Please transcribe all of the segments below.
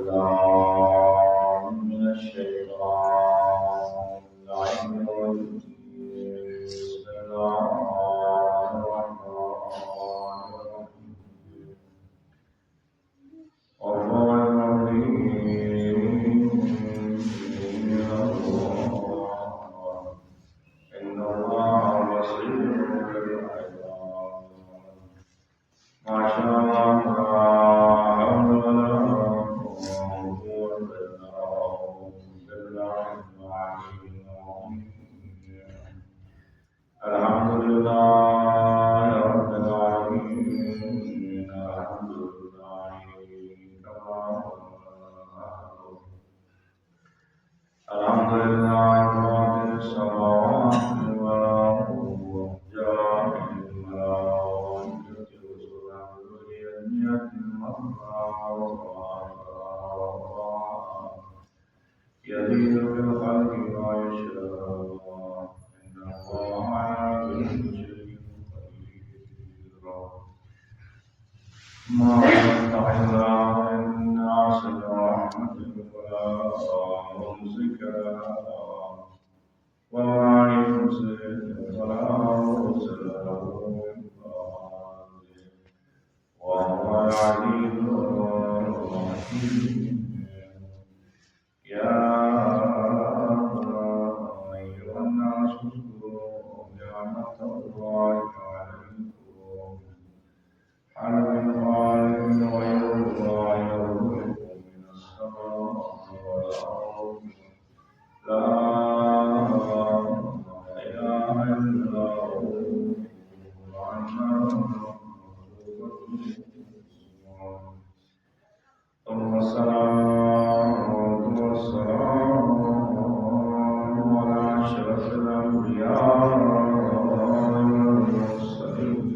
بالله من الشيطان اللعين الرجيم بسم الله الرحمن الرحيم إن الله بصير بالعباد ما شاء الله لا حول ولا قوة إلا بالله العلي العظيم الحمد لله رب العالمين الحمد لله كما الحمد لله فاطر السماوات والأرض جاعل الملائكة رسلا أولي أجنحة مثنى يزيد في الخلق ما يشاء إن الله على كل شيء قدير ما يفتح الله للناس من رحمة فلا ممسك لها وما يمسك فلا مرسل له من بعده وهو العزيز الرحيم يا أيها الناس اذكروا نعمة الله عليكم هل من خالق غير الله يرزقكم من السماء والأرض لا إله إلا هو ثم الصلاة والسلام على أشرف الأنبياء والمرسلين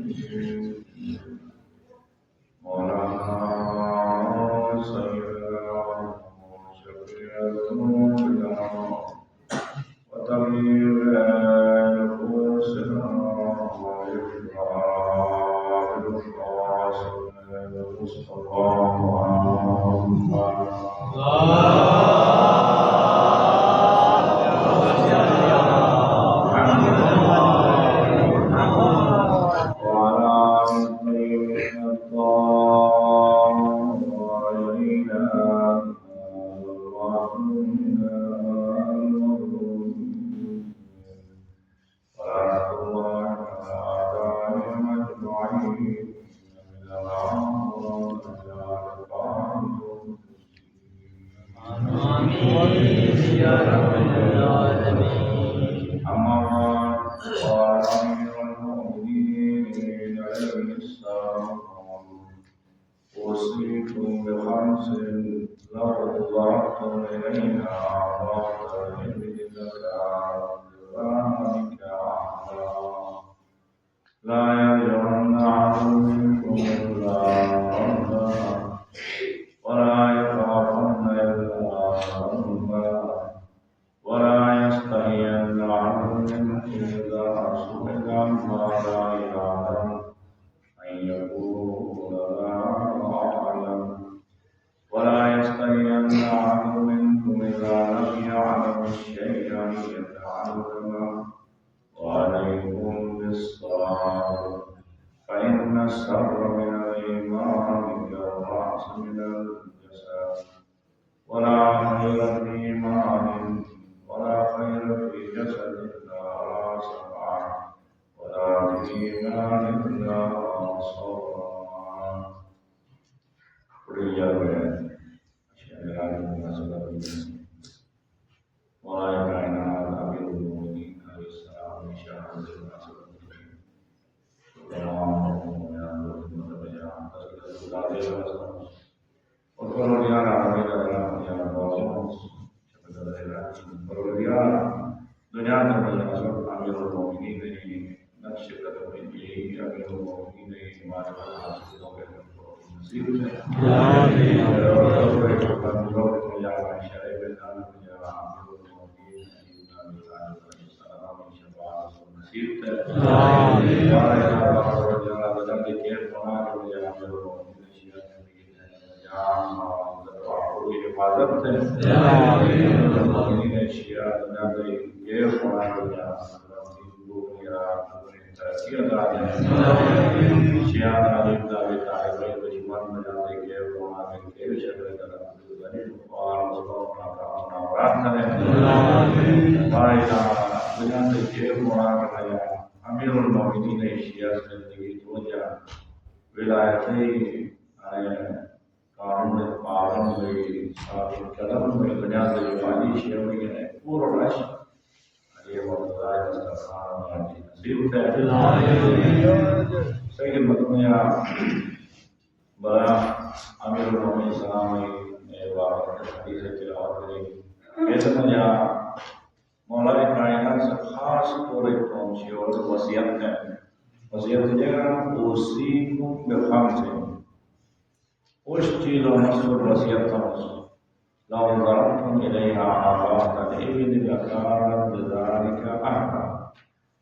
مولانا سيدنا وشفيع ذنوبنا وطبيب نفوسنا وإفراد القاسم المصطفى محمد أوصيكم بخمس لو ضعتم إليها وأقترب للزكاة بذلك أعلى لا يجرن عدو منكم إلا ربا ولا يخافن إلا ربا ولا يستحين عدو منكم إذا سئل عما لا يعلم أن يقول لا أعلم ولا يستحين عدو منكم إذا لم يعلم شيئا يتعلم وعليكم بالصبر فإن الصبر من الإيمان كالرأس من الجسد ولا خير في إيمان ولا خير في جسد إلا صبر ولا في إيمان إلا صبر ولا يكائن أمير المؤمنين عليه السلام من شهادة الناس دنیا میں بلاسر امیر المؤمنین نے نقش قدم کے لیے امیر المؤمنین نے ہمارے حاصلوں کے نصیب ہے آمین کی حفاظت ہے شیعہ دنیا کے یہ ہونا دنیا ترقی عطا ہے شیعہ تعلیم کا بھی طالب دشمن میں جاتے کہ ہونا کے شکل طرف اور اپنا کام مراد کریں دنیا سے یہ ہونا کرنا امیر المومنین شیعہ زندگی توجہ ولایتی قانون پالن ہوئی ثابت قدم ہوئی دنیا سے جوانی شیعہ ہوئی ہے پورا رش یہ وقتائے دسترخوان نصیب ہے سید مدنیہ برا امیر المومنین سلامی بابت حدیث تلاوت کریں ایسا یا مولا کائنات سے خاص طور ایک پہنچی اور وصیت ہے وصیت جگہ اوصیکم بخمس اس چیز و مسئول وصیت تمس لو ضربتم الیہا آباء ابن لکانت بذالک احکا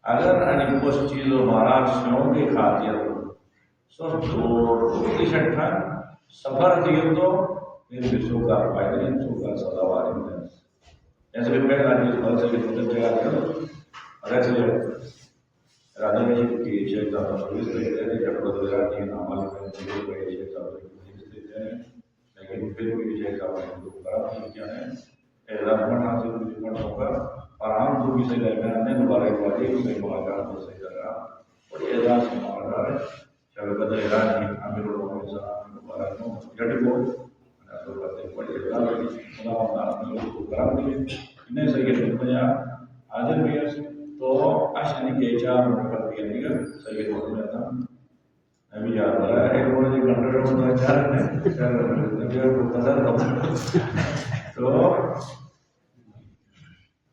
اگر انہیں اس چیز و مراد سنوں کی خاطر سب دور کی شٹھا سفر دیو تو پھر بھی سوکا فائدہ نہیں سوکا سزاواری میں ایسے بھی پہلا چیز بہت سے مدد جگہ کرو اگر سے راجہ مجید کی شیخ صاحب پولیس دیتے ہیں جب بدلاتی ہیں عمل میں دیکھ رہے شیخ صاحب پولیس دیتے ہیں لیکن پھر بھی شیخ صاحب نے تو خراب نہیں کیا ہے اعلان حاصل دشمن ہوگا اور ہم تو کسی درمیان نے دوبارہ ایک بار ایک سے ملاقات ہو سکے گا اور اعزاز سے ملاقات ہے شب بدر اعلان امیر المومنین صاحب دوبارہ نو جٹ کو تو کرتے بڑے اعزاز ہے خدا ہم نے کو کرام دیے انہیں سے یہ دنیا حاضر بھی ہے تو اشنی کے چار نفر بھی نہیں گا سید محمد تھا نبی یاد رہا ہے ایک بڑے گھنٹے میں چار نبی کو قدر تو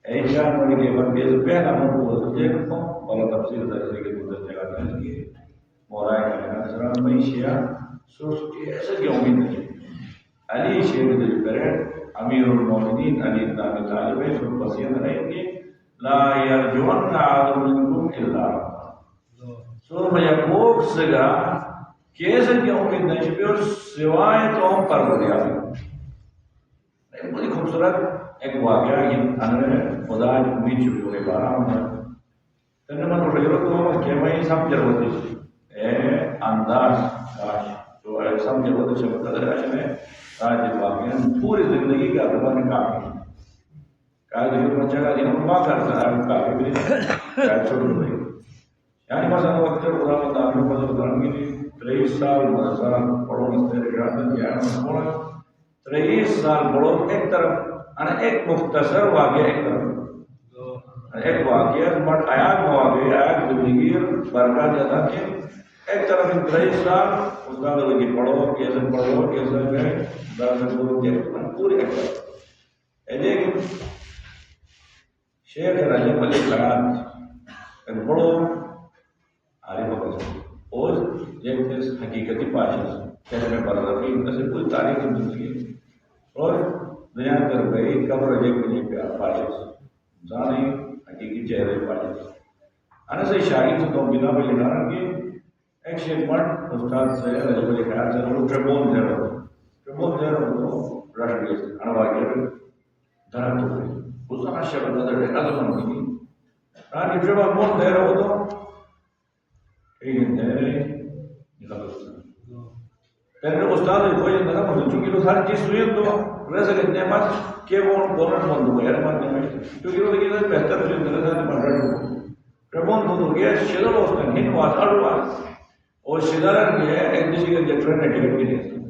ایک چار مڑی کے بعد یہ پہلا موضوع سبجیکٹ کو اور تفصیل درجے کے مدد جگہ کرنے کی مولا کائنات سلام میں شیعہ سوچ کے ایسا کی امید نہیں علی شیر دل پریڈ امیر المومنین علی بن ابی طالب ہے سب وصیت رہیں گے لا یرجون عاد منکم الا سو میں یقوب سگا کیسے کی امید نہیں پہ سوائے تو ہم پر دیا بڑی خوبصورت ایک واقعہ یہ انہوں خدا کی امید چھپی ہوئے بارہ میں تنہا من رجل تو کہ میں سمجھ رہا تھی اے انداز کاش تو سمجھ رہا تھی شب قدر عشم ہے تاج واقعہ پوری زندگی کا زبان کافی کہا کہ یہ بچہ کا جنہوں ماں کرتا ہے کافی بھی کہا چھوڑ رہی یعنی مثلا وقت خدا و تعالیٰ کو فضل کرنے کے لیے 23 سال مدرسہ پڑھو نستے رجاعت کیا ہے 23 سال پڑھو ایک طرف ایک مختصر واقعہ ایک طرف ایک واقعہ بٹ آیات مواقع آیات زندگی برکات جاتا کہ ایک طرف 23 سال اس کا لگی پڑھو کیسے گئے درد پوری ایک طرف لیکن شیخ رجب علی قرآن ایک بڑو عارف وقت اور ایک حقیقتی پاشا کہنے میں برادری ایسے کوئی تاریخ زندگی اور دنیا کر گئی قبر ایک بجے پہ پاشا انسانی حقیقی چہرے پاشا آنے سے شاہی سے تو بنا پہ لکھا رہا کہ ایک شیخ مرد استاد سے رجب علی قرآن سے وہ ٹریبون دے رہا تو رش گئے سے انواقع درخت ہو گئی اس کا شب نظر ہے ازمان کی رانی جب مون دے رہا ہو تو ایک دے نکل پھر استاد کوئی نہ مجھے چونکہ تو ساری چیز سوئی تو رہ سکتے ہیں مت کہ وہ بولن بند ہو گیا مت نہیں کیونکہ وہ دیکھیے بہتر چیز نظر آتی مر رہا پربون بند ہو گیا شدر اس کا ہن واس اڑوا اور شدر کے ایک دوسرے کے ٹرین ٹکٹ کی نہیں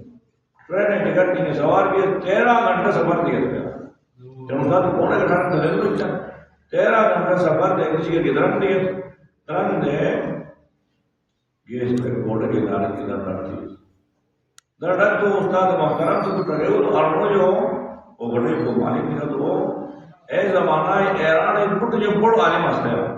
ٹرین ٹکٹ کی سوار بھی 13 گھنٹے سفر کیا گیا جب استاد پونے کا ٹھان دے دو 13 گھنٹہ سفر ایک دوسرے کے درخت دیے درخت نے گیس پہ بورڈر کے کنارے کی درخت تھی درخت تو استاد محترم سے تو ٹرے ہو تو ارنو جو وہ بڑے کو مالک نہیں تو وہ اے زمانہ ایران پٹ جو بڑ عالم ہستے ہیں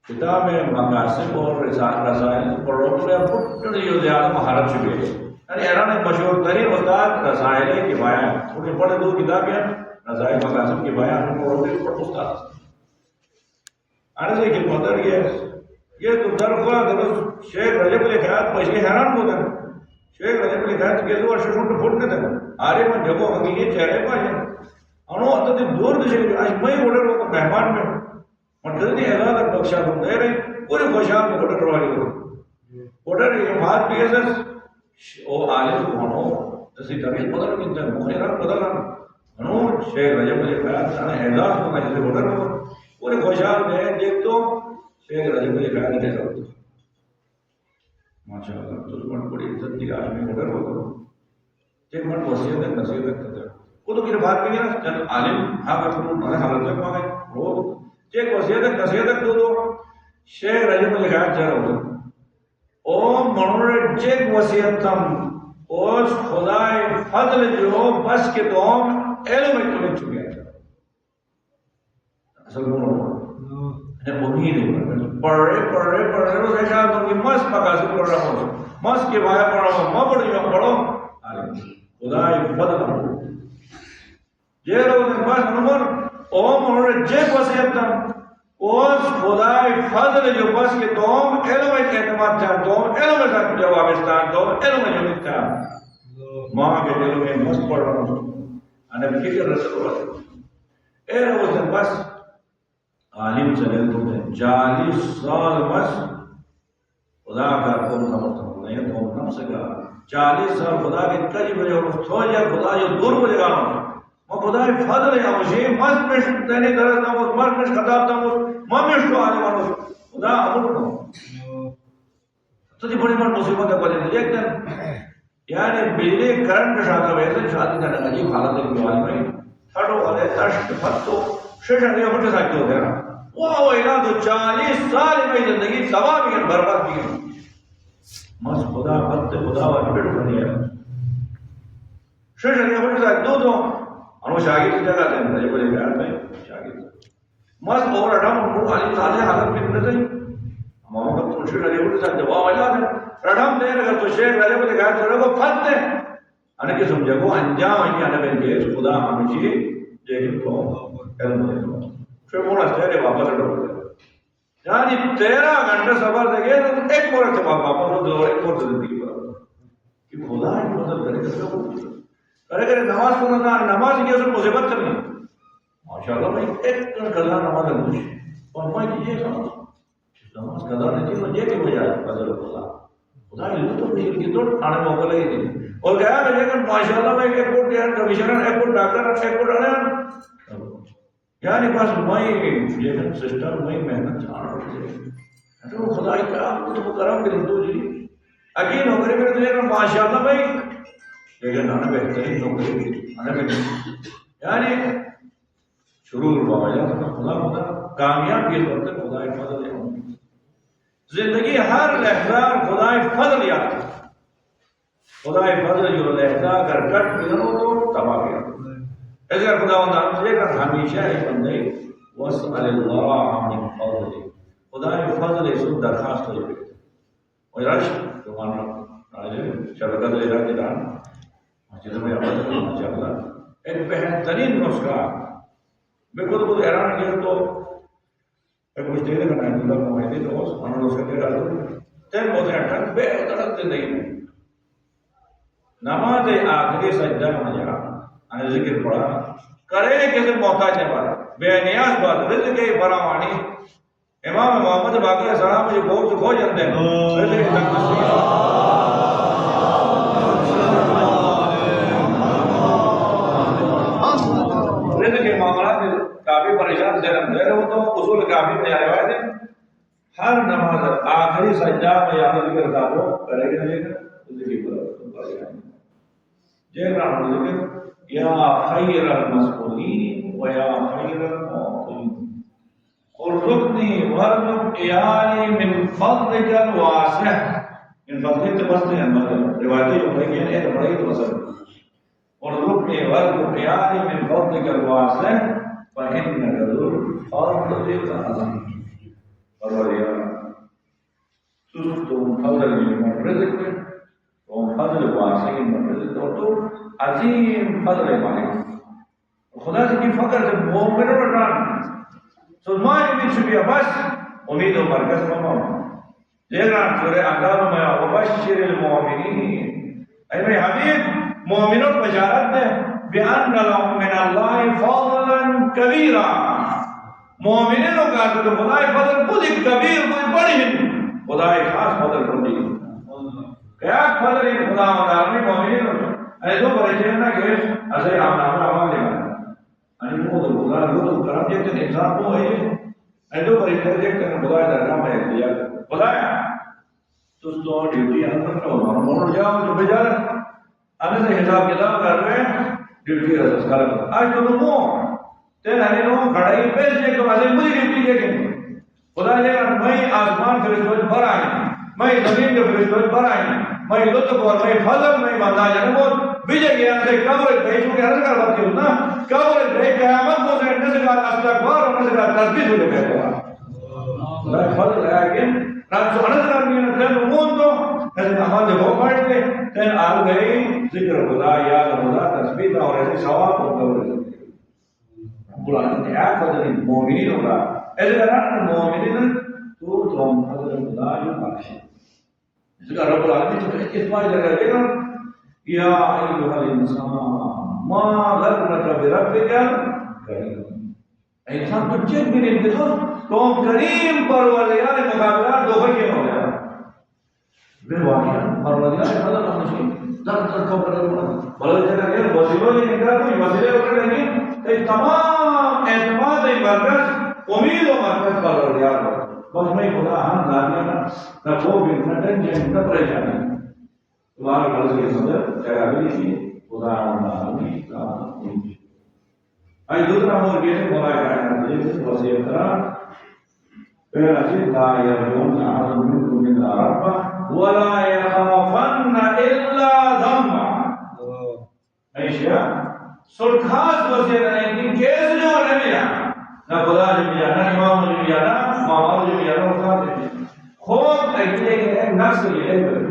کتاب مقاصد اور رسائل پڑھو تو پٹ جو زیادہ مہارت چکے یعنی ایران مشہور ترین استاد رسائل کفایہ ان کے پڑھے دو کتابیں رسائل مقاصد کفایہ ان کو پڑھو استاد آنے سے کہ مدر یہ تو در ہوا درست شیخ رجب علی خیات پیسے حیران کو در شیخ رجب علی خیات کیسے وہ شروع پھوٹنے تھے عالم جگہ حقیقی چہرے پائے انو اتنے دور دشے آج میں ووٹر ہو مہمان میں مطلب اعزاز بخشا دوں دے رہے پورے خوشحال میں ووٹر والے ہو ووٹر یہ بات بھی ہے او عالم کونو تسی تاریخ بدل کینتا مخیرات بدل انو شیخ رجب علی خیال نے اعزاز کو جیسے ووٹر ہو پورے خوشحال میں دیکھ تو شیخ رجب علی خیال کے ساتھ ماشاءاللہ تو من بڑی عزت کی آج میں ووٹر ہو ایک من وصیت ہے نصیحت کرتا ہے وہ تو میری بات بھی ہے نا جب عالم ہاں کرتے ہیں حالت تک وہاں گئے وہ ایک وصیت ہے نصیحت دو شیخ رجب علی خیال چاہ رہا ہوں او منور جیک وصیت تم اس خدای فضل جو بس کے توم علم تمہیں چکے ہیں اصل منور امید ہے پڑھ رہے روز ایشا تم کی مست مقاصد پڑھ رہا ہوں مست کے بایا پڑھ رہا ہوں ماں پڑھ رہا پڑھو خدای فضل یہ روز بس منور او منور جیک وصیت تم اس خدای فضل جو بس کے توم علم اعتماد چاہتا توم علم کا جواب استان توم علم جمید کا ماں کے دل میں مست پڑھ رہا ہوں انا فکر رسول اللہ اے روز بس عالم چلے تو 40 سال بس خدا کا کون نمت نہیں تو نم سکا 40 سال خدا کے قریب رہے اور تو یا خدا جو دور کو جگہ وہ خدا فضل ہے مجھے مست میں تینے درس نہ مست میں خطاب نہ مامش تو آنے والا خدا امر کو تو دی بڑی بڑی مصیبت ہے پڑے ایک دن یعنی بجلی کرنٹ شاہ ویسے شادی کا عجیب حالت ہے بیوان میں تھڑو والے تشت فتو شیشن دیا بٹے سکتے ہوتے ہیں وہ اعلان تو 40 سال میں زندگی تباہ بھی برباد بھی مس خدا بت خدا و بیٹھ بنی ہے شیشن دیا بٹے سکتے دو انو شاگرد جگہ تے مجھے بولے یار میں شاگرد مس اور اڈم کو علی تعالی حالت میں نہ تھی محمد تو شیخ علی بٹے سکتے واہ اعلان اڈم دے رہا تو شیخ علی بٹے کہا چلو کو پھتے انے کے سمجھے کو انجام ہے انا بن کے خدا ہمیں لیکن تو علم ہے پھر مولا تیرے واپس اٹھو یعنی 13 گھنٹے سفر دے گئے تو ایک مورت سے واپس دو ایک مورت زندگی پر کہ خدا ہی مدد کرے گا کرے کرے نماز پڑھنا نماز کی اصل مصیبت کرنی ماشاءاللہ میں ایک قضا نماز ہے اور میں کیجیے نماز قضا نہیں تھی مجھے کی وجہ ہے فضل خدا ہی تو نہیں کی تو آنے موقع لگی تھی اور گیا میں لیکن ماشاءاللہ میں ایک کوٹ دیان کمیشنر ایک کوٹ ڈاکٹر ایک کوٹ آنے یعنی بس میں لیکن سسٹر میں محنت چاہ رہا تو خدا ہی کا آپ کو تو کرم کے دو جی اگی نوکری میں تو لیکن ماشاءاللہ بھائی لیکن آنے بہترین نوکری آنے بہترین یعنی شروع ہوا ہے خدا کامیاب یہ وقت خدا فضل ہے زندگی ہر لحظہ خدا فضل یاد خدا فضل جو لہجہ اگر کٹ گزرو تو تباہ گیا ایسے خدا سے ہمیشہ ایک بندے وَاسْأَلِ اللَّهَ مِنْ فَضْلِهِ خدا فضل سب درخواست ہو جائے اور رش تمہارا شبکت لیرا کے دان مسجد میں عمل ماشاءاللہ ایک بہترین نسخہ میں خود حیران کیا تو ایک کچھ دیر کا نائن اللہ معاہدے تو انہوں نے نسخہ دے ڈالو تین بہت اٹھن بہتر زندگی میں نماز آخری سجدہ میں جا انے ذکر پڑھا کرے کسی محتاج نے بات بے نیاز بات رزق کی فراوانی امام محمد باقر السلام مجھے بہت سے کھو جاتے ہیں رزق کی تنگستی رزق کے معاملات کافی پریشان سے دے رہے ہو تو اصول کافی میں آئے ہوئے تھے ہر نماز آخری سجدہ میں یا ذکر کا وہ کرے گا نہیں ذکر جیران ذکر یا خیر المسئولین و یا خیر المعطین ارزقنی وارزق عیالی من فضلک الواسع من فضلک تبسط ہے روایتی جو بھائی ہیں ایک بڑی تو اثر ارزقنی وارزق عیالی من فضلک الواسع فإنک ذو الفضل العظیم پروردگار تم فضل من رزق تم فضل واسع من رزق تو عظیم فضل مالک خدا سے کی فقر سے مومنوں رٹان سلمان بن شبیہ بس امید و مرکز ممام دیگران سورہ احزاب میں وبشر المؤمنین اے میرے حبیب مومنوں کو بشارت دے بِأَنَّ لَهُم مِّنَ اللَّهِ فَضْلًا كَبِيرًا مومنوں کا تو خدا فضل خود ایک کبیر کوئی بڑی ہے خدا ایک خاص فضل ہوتی ہے کیا فضل ہے خدا مدارمی مومنوں کو ایسو پریشن نہ کہ ایسے آپ نام آواز لے گا وہ تو خدا وہ کرم دیکھتے انسان کو ہے ایسو پریشن دیکھتے ہیں خدا درگاہ میں دیا خدا تو ڈیوٹی ہم تو موڑ جاؤ جو بیچارہ ہمیں سے حساب کتاب کر رہے ہیں ڈیوٹی رسس کر آج تو وہ تین ہنوں کھڑائی پیش دے تو مجھے مجھے ڈیوٹی دیکھیں خدا جے میں آسمان کے فرشتوں پر آئی میں زمین کے فرشتوں پر آئی میں لطف اور میں فضل میں بندہ جنبو بیجے گیا سے قبر پہ چونکہ حضرت کر بات کیوں نا قبر پہ قیامت کو سے نزگار استغفار اور نزگار تسبیح ہو لے گا خدا فضل ہے کہ رات سو نزگار میں تین مون تو ایسے ہمارے وہ پڑھ لے تین آ گئی ذکر خدا یاد خدا تسبیح اور ایسے ثواب اور قبر قرآن نے آپ فضل المؤمنین ہوگا ایسے کرنا المؤمنین تو ہم فضل خدا جو بخشے اس کا رب العالمین تو اس بار جگہ دے گا یا ایھا الانسان ما غرک بربک کریم انسان کو چیک بھی نہیں دیتا تو کریم پروردگار مقابلہ دو کے ہو گیا بے واقعہ پروردگار فضل ہم در کو پروردگار بلے جگہ کے وسیلوں نے نکلا کوئی وسیلے اٹھ نہیں تمام اعتماد مرکز امید و مرکز پروردگار پر بس میں خدا ہم نہ نہ وہ بھی نہ ٹینشن نہ پریشانی تمہارے قرض کے صدر چاہیے کہ خدا ہم کا آج دوسرا مور کے بولا ہے جس وصیت کرا پہلا چیز لا يرجون احد منكم من رب ولا يخافن الا ذنبا ایشیا سرخاص وصیت ہے کہ کیسے جو نہیں نہ خدا جو بھی نہ امام جو بھی نہ ماما جو بھی نہ استاد خوف ایسے کہ نفس یہ ہے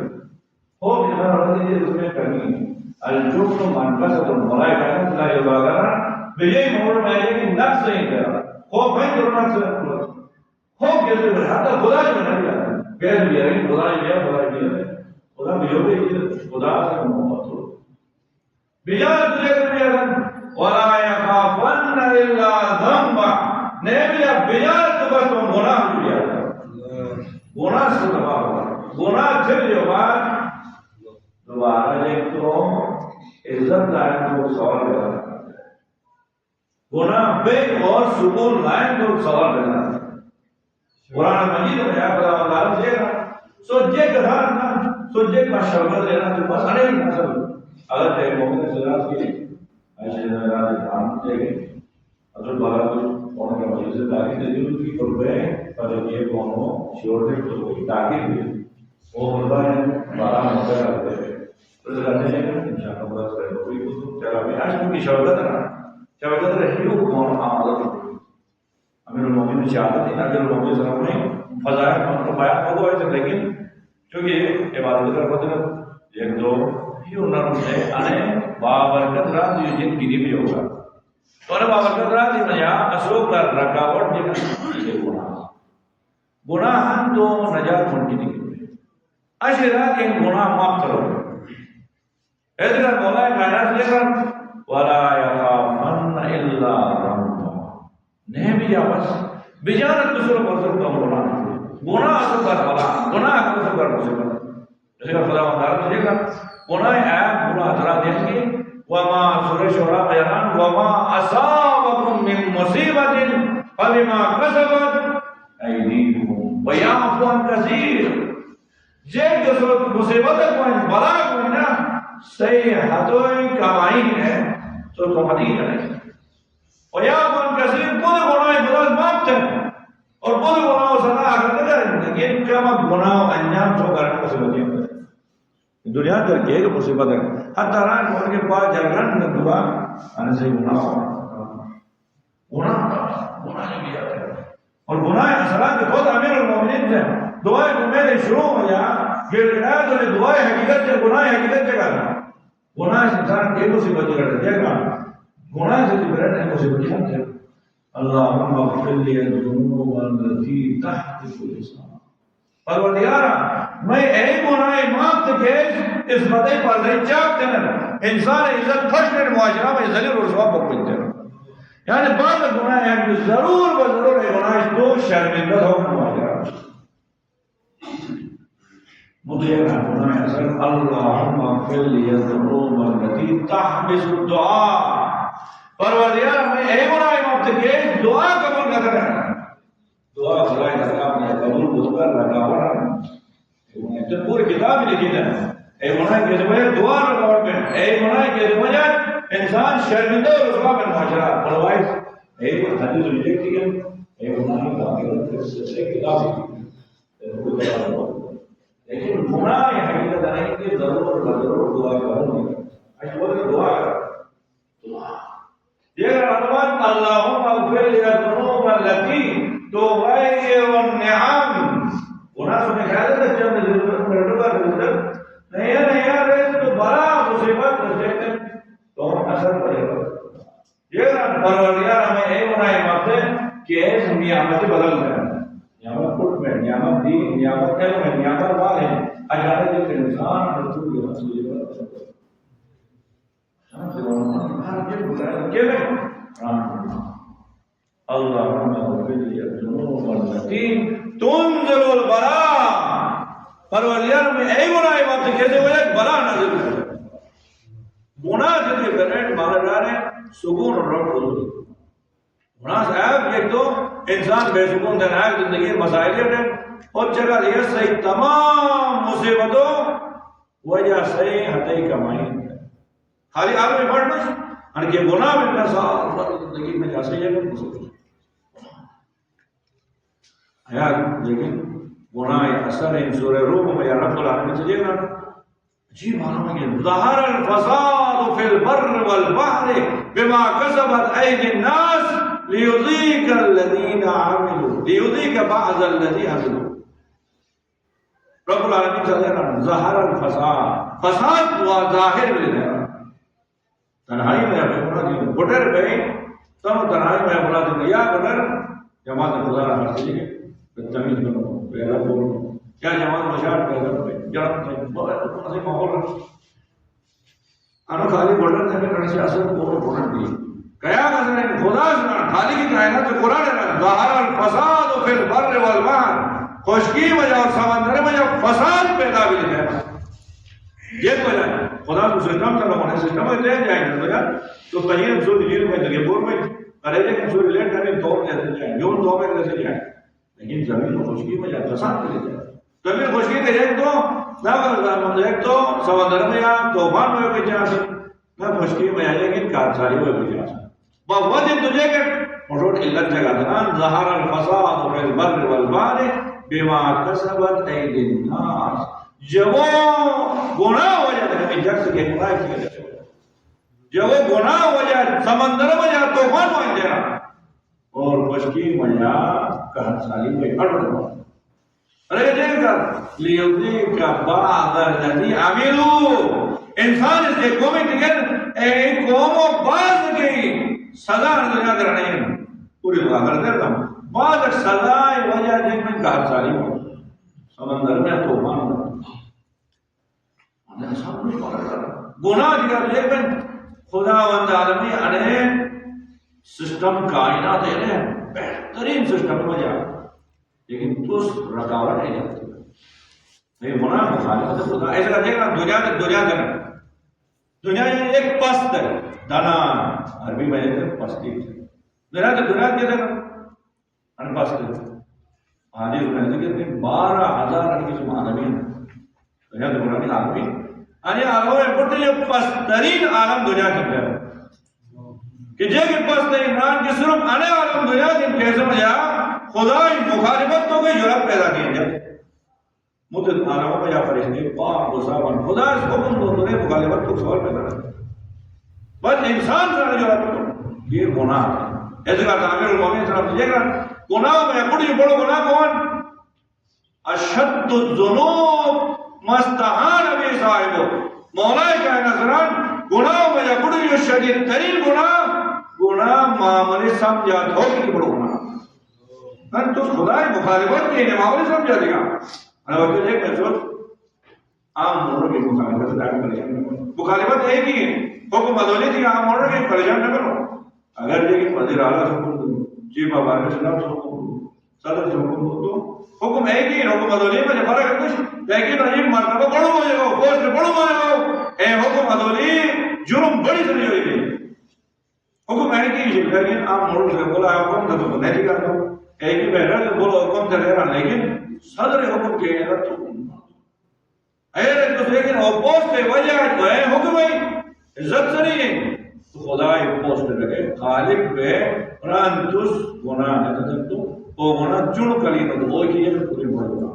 خوف جو ہے اس میں کرنی الجبن منقصد الملائکہ لا يبالغ بجے موڑ میں ہے کہ نفس نہیں کرا خوف ہے جو نفس خوف کیسے ہے حتی خدا جو نہیں ہے غیر بھی ہے خدا بھی ہے خدا بھی ہے خدا سے محبت ہو بجائے تجھے کرنے ولا يخافن الا ذنبا نبی بجائے تو بس گناہ کیا گناہ سے تباہ ہوا گناہ پھر جو بات دوبارہ ایک تو عزت لائن کو سوال کرنا گناہ بے اور سکون لائن کو سوال کرنا قرآن مجید میں آپ اللہ دے گا سوچے گھر نہ سوچے کا شربت لینا تو بس اڑے نہ سب اگر ایک مومن سے راز کی ایسے راز دھان دے گئے حضرت بارہ کو ان کا مجلس سے تاکید دے دی کی قربے پر یہ کونوں شور دے تو کوئی تاکید دی وہ ہوتا ہے بارہ موقع رکھتے ہیں تو کہتے ہیں انشاءاللہ بڑا سے کوئی کو چلا میں آج کی شربت نا شربت رہی ہو کون عمل امیر المومنین چاہتے ہیں اگر المومنین صلی اللہ علیہ وسلم فضائل کو بیان ہو گئے لیکن چونکہ عبادت کا مطلب ایک دو یہ انہوں نے آنے بابرکت رات یہ جن کی بھی ہوگا تو انہیں بابرکت رات یہ میں یہاں اسلوب کا رکاوٹ دیکھا یہ گناہ ہم تو نجات من کی دیکھیں ایسے رات ایک گناہ معاف کرو ایسے رات مولا کائنات لے کر وَلَا يَخَافَنَّ إِلَّا ذَنبًا نہیں بھی آپس بجانت دوسروں پر سکتا ہوں گناہ اصبر بلا گناہ اصبر مصیبت جیسے کہ خدا مدار تجھے گا گناہ عیب گناہ حضرات دیکھ کے وَمَا سورہ شعراء بیان وَمَا أَصَابَكُم مِّن مُّصِيبَةٍ فَبِمَا كَسَبَتْ أَيْدِيكُمْ وَيَعْفُو عَن كَثِيرٍ جب جو مصیبت کو بلا کو نا صحیح ہتھوئی کمائی ہے تو کمائی ہے وَيَعْفُو عَن كَثِيرٍ کل گناہ بلاس معاف تھے اور کل گناہ سنا آخر نگر لیکن کم گناہ انجام چھو کرنے مصیبتیں ہیں دنیا در کے ایک مصیبت ہے حتی ران کو ان کے پاس جلگان میں دعا آنے سے گناہ جو بھی جاتا ہے اور گناہ اثرات خود امیر المومنین سے دعائیں کو میں نے شروع ہو جا گر گناہ تو نے دعائیں حقیقت سے گناہ حقیقت سے کرنا گناہ سے انسان کے مصیبت کرتا جائے گا گناہ سے جبرین ہے مصیبت کرتا ہے اللہم اغفر لی الذنوب التي تحت الانسان پروردگارا میں ایک گناہ معاف تکیش اس بدے پر رجاق دنن انسان عزت خشن معاشرہ میں ذلیل رسوا بکوئی دنن یعنی بعض گناہ ہے کہ ضرور بضرور ہے گناہ تو شرمندہ ہوگا معاشرہ مجھے گناہ اثر اللہم اغفر لی الذنوب التي تحبس الدعاء پروردگار میں ایک گناہ معاف تکیش دعا قبول نہ کرنا دعا خدای تعالی نے قبول کو کر رکھا ہے تو پوری کتاب میں لکھی ہے اے گناہ کے ذریعے دعا رکاوٹ میں اے گناہ کے ذریعے انسان شرمندہ اور رسوا میں معاشرہ پروائز اے حدیث لکھی ہے اے گناہ کا سے کتاب لیکن گناہ یہ حقیقت نہیں کہ ضرور دعا کروں اشور دعا یہ رحمت اللهم اغفر لي الذنوب التي تغير النعم گناہ سے خیال ہے جب ضرورت پڑے گا نہیں یار تو بڑا مصیبت ہے تو اثر پڑے گا یہ پروردگار ہمیں ایک گناہ معاف ہے کہ اس نعمت بدل دے نعمت پٹ میں نعمت دی نعمت ہے میں نعمت مال ہے اجازت ہے انسان رسول اللهم اغفر لي الذنوب التي تنزل البلاء پروردگار میں اے گناہ وقت کہتے ہوئے ایک بلا نازل کرے گناہ جتنے کرنے مانا جا رہے ہیں سکون اور رب حضور گناہ صاحب ایک تو انسان بے سکون دن ہے زندگی مسائل ہے اور جگہ یہ صحیح تمام مصیبتوں وجہ سے ہتھائی کمائی خالی آپ میں پڑھنا ان کے گناہ میں اپنا سال زندگی میں جا سے یہ مصیبت ہے لیکن گناہ اثر ان سورہ روم میں یا رب العالمین سے دیکھنا عجیب معلوم ہے کہ ظہر الفساد فی البر والبحر بما کسبت ایدی الناس لیذیق الذین عملوا لیذیق بعض الذی عملوا رب العالمین سے دیکھنا ظہر الفساد فساد ہوا ظاہر میں دیکھنا تنہائی میں اپنے بنا دی بٹر گئی تم تنہائی میں بنا دی یا بٹر جماعت خدا رہا حاصل ہے تمیز کرو پہلا بولو کیا جماعت مشاہد پیدا کرے جرم بہت سے ماحول انو خالی بٹر تھے کرنے سے اصل بولو بٹر دی کیا مثلا خدا سبحانہ خالی کی کائنات سے قرآن ہے ظاہر الفساد فی البر والبحر خشکی وجہ اور سمندر میں جب فساد پیدا بھی ہے یہ وجہ خدا کو سسٹم چلو ہونے سسٹم میں لے جائیں گے تو کہیں سو دیر میں جگہ پور میں کرے کہ سو لے کریں تو لیتے جائیں یوں تو میں لیتے جائیں لیکن زمین خشکی میں جب فساد لے جائیں زمین خشکی کے ایک تو نہ ایک تو سمندر میں یا طوفان میں بھی جا سکتے نہ خشکی میں آئے لیکن کارساری میں بھی جا سکتے بہت دن تجھے کہ مٹوٹ علت جگہ دنان ظہر الفساد فی البر والبحر بما کسبت ایدی الناس جب وہ گناہ ہو جاتا ہے جگ سے کہنے والا ہے جب وہ گناہ ہو جائے سمندر میں جا طوفان ہو جائے اور خشکی میں جا کہاں سالی میں اڑ رہا ارے دیکھ کر لیذیق بعض الذی عملوا انسان اس کے قومی ٹکر ایک قوم و بعض کی سزا نظر کر رہے ہیں پوری دعا کرتے رہتا ہوں بعض سزا وجہ جن میں کہاں سالی ہو سمندر میں طوفان ہو سب کچھ گناہ کی طرف لیکن خدا وند عالمی انہیں سسٹم کائنات ہے بہترین سسٹم میں جا لیکن تو رکاوٹ نہیں جاتی نہیں گناہ مخالفت خدا ایسا دیکھنا دنیا دنیا ایک پست ہے دانا عربی میں پستی دنیا کے دیکھنا ان پست ہے حاضر ہونے کے 12,000 کی عالمین دنیا دنیا کی عالمین یعنی عالم ہے بڑھتے جو پسترین عالم دنیا کے اندر کہ جے کے پسترین عالم کی صرف آنے عالم دنیا کے کیسے میں جا خدا مخالفت تو کوئی جرات پیدا کیا جائے مدت عالموں میں جا فرشتے پاک غصابان خدا اس کو کن دونوں نے مخالفت کو سوال پیدا کرتے بس انسان سے جرات کو یہ گناہ ہے ایسے کہا تعمیر المومن صلی اللہ علیہ وسلم گناہ میں بڑی بڑو گناہ کون اشد الذنوب مستحان ابھی صاحبو مولا کا نظران گناہ میں بڑی جو شدید ترین گناہ معاملے سمجھا دھوکے کی بڑو گناہ تو خدا مخالفت کی معاملے سمجھا دیا انا وقت ایک محسوس عام مولوں کی مخالفت دائم پریشان نہ کرو. مخالفت ایک ہی ہے حکم ادولی تھی عام مولوں کی پریشان نہ کرو. اگر یہ وزیر اعلیٰ سے حکم دو چیف آف آرمی صاحب سے حکم دو صدر سے حکم دو تو حکم ایک ہی حکم ادولی میں فرق ہے کچھ لیکن عجیب مرتبہ بڑھو ہو جائے گا پوسٹ بڑھو ہو جائے گا. اے حکم ادولی جرم بڑی سمجھ ہوئی گئی حکم ایک ہی ہے لیکن عام مولوں سے بولا حکم تھا تو نہیں کر دو ایک ہی بیٹھا تو بولو حکم تھا رہا لیکن صدر حکم کے اگر تو لیکن پوسٹ وجہ جو ہے حکم ہے عزت سے نہیں ہے تو خدا ایک پوسٹ لگے خالق پہ پرانتوس گناہ ہے تو وہ گناہ چن کلی نہ تو وہ چیزیں پوری بڑھ گنا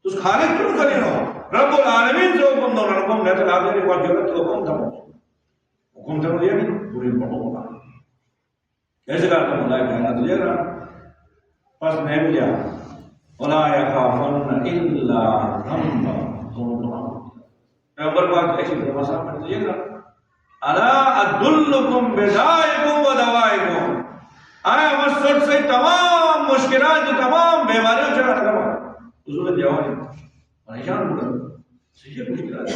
تو خالق چن کلی نہ رب العالمین سے حکم دو حکم نہیں تو آگے کو ضرورت حکم تھا حکم تھا یہ پوری بڑھ گنا کیسے کہا خدا کہنا تجھے گا پس میں بھی جا ولا يخافن الا ذنبا پیغمبر پاک ایسی مسئلہ پڑھ دیجیے گا الا ادلکم بدائکم و دوائکم آیا مسجد سے تمام مشکلات تمام بیماریوں سے ختم ہو حضور جوان پریشان ہو گئے صحیح مشکلات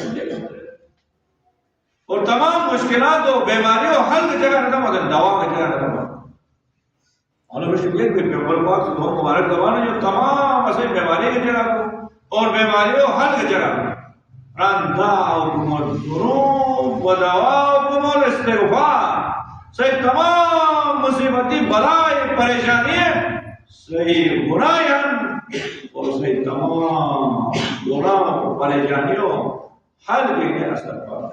اور تمام مشکلات و بیماریوں حل کی جگہ ختم ہو گئے دوا کی جگہ ختم ہو اور مشکل کہ پیغمبر پاک سے بہت مبارک دوا نے جو تمام ایسی بیماری کی جگہ اور بیماریوں حل کی جگہ رنداؤکم الذنوب و دواؤکم الاستغفار سے تمام مصیبتی بلائی پریشانی صحیح گناہن اور سے تمام گناہ پریشانیوں حل کے لیے استغفار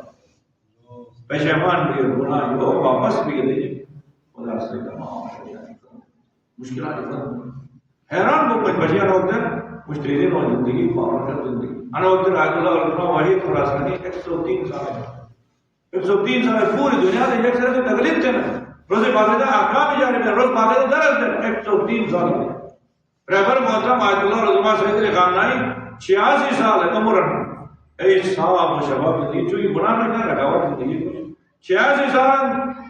پشیمان کے گناہ کو واپس بھی دے خدا سے تمام مشکلات حیران کو کچھ بچیاں ہوتے ہیں مشترین اور زندگی پاور زندگی انا وقت آیت اللہ علیہ وحید خراسانی 103 سال ہے 103 سال پوری دنیا سے ایک طرح سے تکلیف تھے روز باقاعدہ احکام جاری میں روز باقاعدہ درس ہے 103 سال ہے رہبر محترم آیت اللہ رضوان سید علی خامنائی 86 سال ہے عمر اے صاحب و شباب کی جو یہ گناہ نہیں رکھاوٹ زندگی کو 86 سال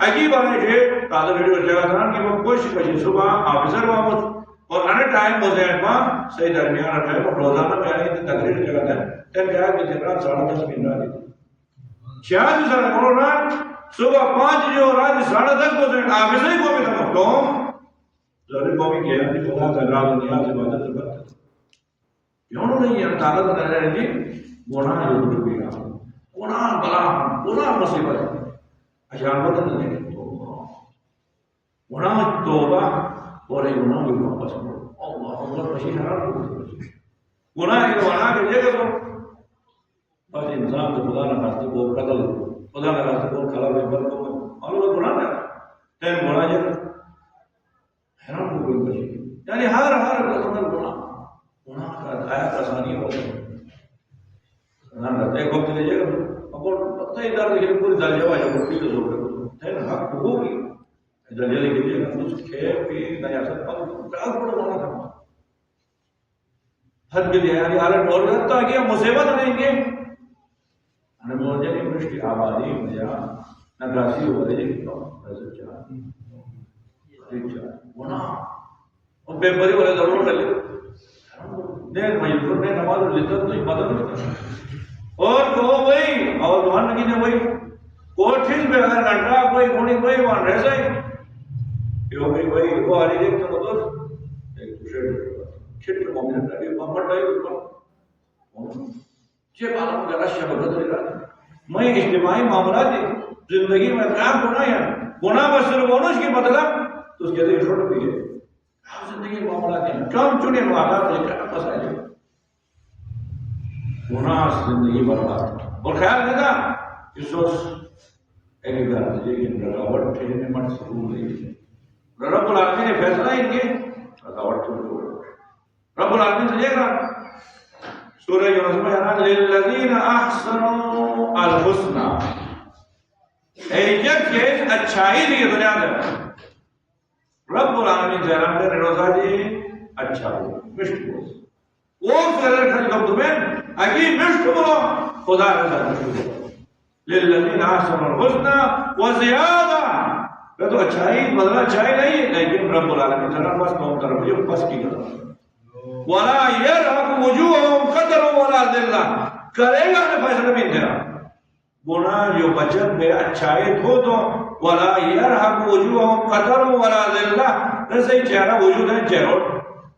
عجیب ہے کہ تازہ ریڈیو جگہ تھا کہ وہ کوشش بجے صبح آفیسر واپس اور انر ٹائم ہوتے ہیں وہاں صحیح درمیان رکھا ہے روزانہ میں آئی تھی تقریر جگہ تھا تین کہا کہ دن رات 10:30 منٹ رہا تھی 86 سال کورونا صبح 5 جو رات 10:30 بجے آفیسر ہی کو بھی تھا تو ضرور کو بھی کیا کہ خدا کا راز دنیا سے بات ہے بات کیوں نہیں ہے طاقت کر رہے جی گناہ جو ٹوٹ گیا گناہ بلا گناہ مصیبت ہے اشارت نہیں گناہ توبہ اور یہ گناہ بھی واپس کرو اللہ اللہ بشیر حرام گناہ کے گناہ کے جگہ تو بس انسان تو خدا نہ خاصے کو قتل خدا نہ خاصے کو کھلا میں بل کو معلوم گناہ نہ تین گناہ جگہ حرام کو کوئی بشیر یعنی ہر قسم گناہ کا آیت آسانی ہو نہ رہتا ہے وقت لے جائے گا اور پتہ ہی دار لیکن پوری دار جواب ہے وہ پیل ہو گیا ہے نا حق ہوگی دلیل کے لیے کچھ کھے پی نیا سب ڈاک پڑ ہونا تھا حد کے لیے یعنی حالت اور رہتا ہے کہ مصیبت نہیں کہ ہمیں بول جائے کہ کی آبادی مجھا نگاسی ہو رہی ہے ایسے چاہ گناہ اور بے بری والے ضرور کر لے نہیں مجبور نے نماز اور لذت تو مدد نہیں کرتا اور تو وہی اور دھان کی نے وہی کوٹھن پہ اگر گھنٹہ کوئی گھوڑی کوئی وہاں رہ جائے وہی وہ آ رہی دیکھتے مطلب ایک دوسرے چھٹ کے مومن ہے کہ محمد ڈائی اوپر یہ عالم کا رشیا بدل رہا میں اجتماعی معاملات زندگی میں کام گناہ ہے گناہ بس صرف ونش کی مطلب تو اس کے لیے چھوٹ بھی ہے زندگی معاملات ہیں کم چنے معاملات ہے کیا مسائل گناہ زندگی برباد اور خیال دینا کہ سوچ ایک بار لیکن رکاوٹ ٹھہرنے میں ضرور نہیں ہے رب العالمین نے فیصلہ ان کے رکاوٹ چھوڑ رب العالمین سے لے گا سورہ یونس میں ہے للذین احسنوا الحسنى ایک چیز اچھائی دی دنیا میں رب العالمین سے اعلان کرے روزہ دی اچھا ہو مشت ہو وہ فضل کھل کب تمہیں اگی مشت ہو خدا رضا مشت ہو للذین احسنوا الحسنى وزیادہ تو اچھائی بدلا اچھائی نہیں لیکن رب العالمین تعالیٰ بس تم طرف یہ بس کی کرتا ولا يرهق وجوههم قدر ولا ذلہ، کرے گا تو فیصلہ بھی تیرا گناہ جو بچت بے اچھائی ہو تو ولا يرهق وجوههم قدر ولا ذلہ، رسے چہرہ وجود ہے چہرہ